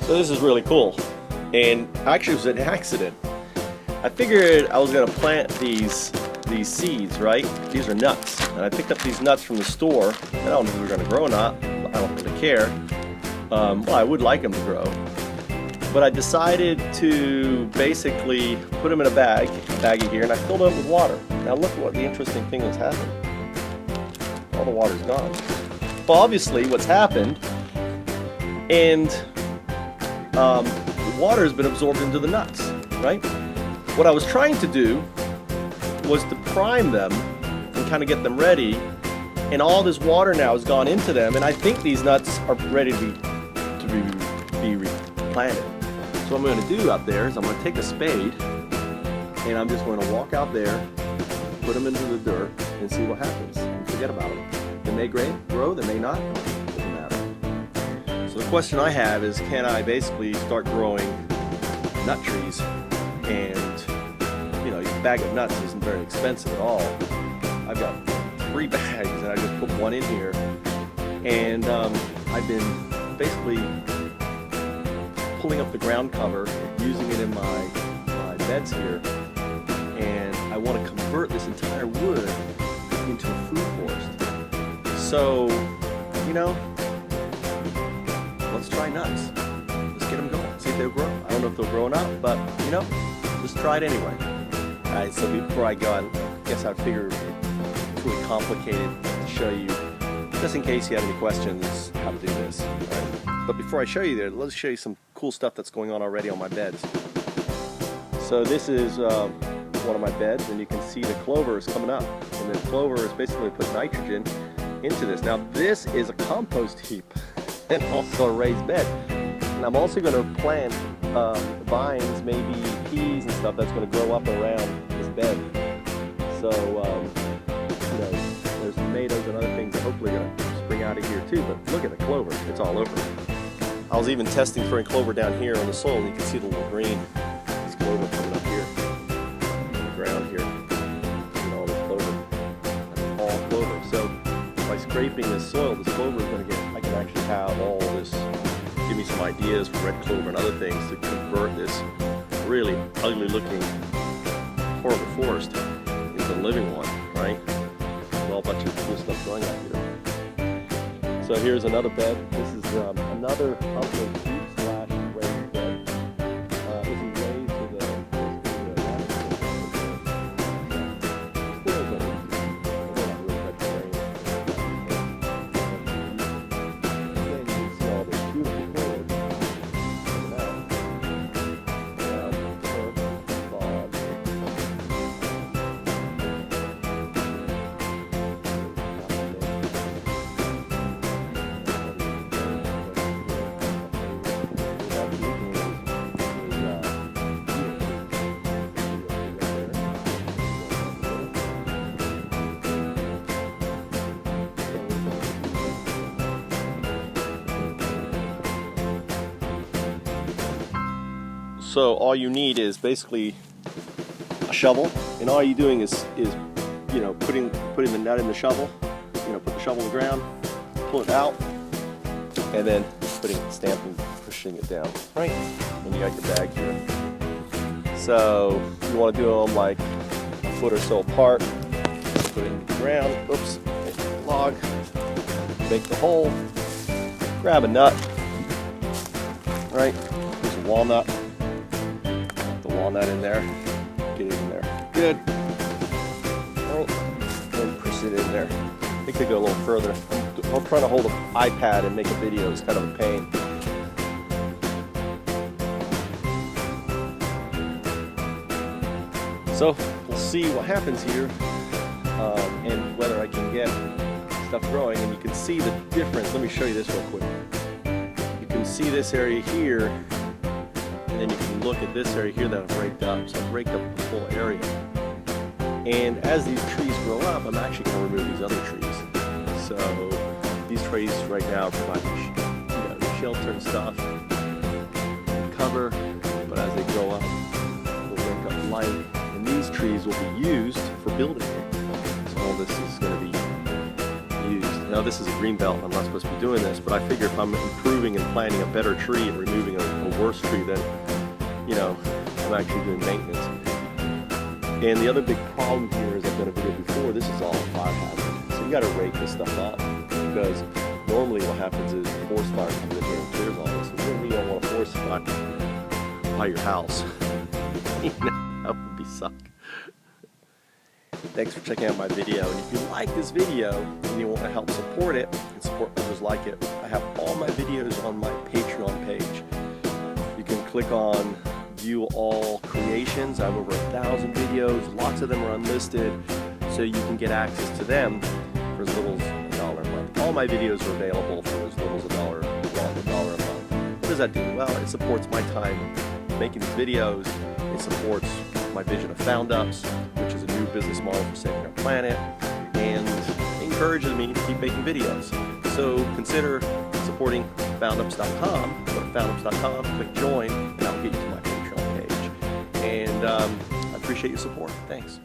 So this is really cool, and actually it was an accident. I figured I was gonna plant these seeds, right? These are nuts, and I picked up these nuts from the store. I don't know if they're gonna grow or not. I don't really care. Well, I would like them to grow, but I decided to basically put them in a baggie here, and I filled it up with water. Now look at what the interesting thing has happened. All the water's gone. Well, obviously what's happened, and the water has been absorbed into the nuts, right? What I was trying to do was to prime them and kind of get them ready, and all this water now has gone into them, and I think these nuts are ready to be replanted. So what I'm going to do out there is I'm going to take a spade, and I'm just going to walk out there, put them into the dirt, and see what happens, and forget about them. They may grow, they may not, doesn't matter. So the question I have is, can I basically start growing nut trees? And you know, a bag of nuts isn't very expensive at all. I've got 3 bags, and I just put 1 in here, and I've been basically pulling up the ground cover, using it in my beds here, and I want to convert this entire wood into a food forest. So, you know, let's try nuts. Let's get them going, see if they'll grow. I don't know if they'll grow or not, but you know, just try it anyway. Alright, so before I go, I guess I figured it's really complicated to show you, just in case you had any questions, how to do this. Right? But before I show you there, let's show you some cool stuff that's going on already on my beds. So this is one of my beds, and you can see the clover is coming up. And the clover is basically put nitrogen into this. Now this is a compost heap and also a raised bed. And I'm also going to plant vines, maybe peas and stuff that's going to grow up around this bed. So, you know, there's tomatoes and other things that hopefully are going to spring out of here too. But look at the clover, it's all over. I was even testing for clover down here on the soil, and you can see the little green. This clover coming up here on the ground here. And all this clover. That's all clover. So by scraping this soil, this clover is going to get, I can actually have all this, give me some ideas for red clover and other things to convert this really ugly looking horrible forest into a living one, right? Well, a bunch of cool stuff growing out here. So here's another bed. This is another compost heap slash raised bed. This is raised with So all you need is basically a shovel, and all you're doing is you know, putting the nut in the shovel. You know, put the shovel in the ground, pull it out, and then stamping, pushing it down. Right, and you got your bag here. So you want to do them like a foot or so apart. Put it in the ground. Oops, make a log. Make the hole. Grab a nut. Right, here's a walnut. Walnut in there, get it in there, good. Right. And push it in there. I think they go a little further. I'm trying to hold an iPad and make a video. It's kind of a pain. So we'll see what happens here, and whether I can get stuff growing. And you can see the difference. Let me show you this real quick. You can see this area here, and then you can look at this area here that I've raked up. So I've raked up the full area. And as these trees grow up, I'm actually going to remove these other trees. So these trees right now provide shelter and stuff, cover, but as they grow up, they'll wake up light. And these trees will be used for building. So all this is going to be used Now this is a green belt, I'm not supposed to be doing this, but I figure if I'm improving and planting a better tree and removing a worse tree, then, you know, I'm actually doing maintenance. And the other big problem here is I've done a video before, this is all a fire hazard. So you gotta rake this stuff up, because normally what happens is forest fire comes in here and clears all this. And you don't want a forest fire by your house. You know, that would be suck. Thanks for checking out my video, and if you like this video and you want to help support it and support others like it, I have all my videos on my Patreon page. You can click on View All Creations. I have over 1,000 videos, lots of them are unlisted, so you can get access to them for as little as $1 a month. All my videos are available for as little as $1 a month. What does that do? Well, it supports my time making these videos, it supports my vision of FoundUps, which is a new business model for saving our planet, and encourages me to keep making videos. So consider supporting foundups.com. Go to foundups.com, click join, and I'll get you to my Patreon page. And I appreciate your support. Thanks.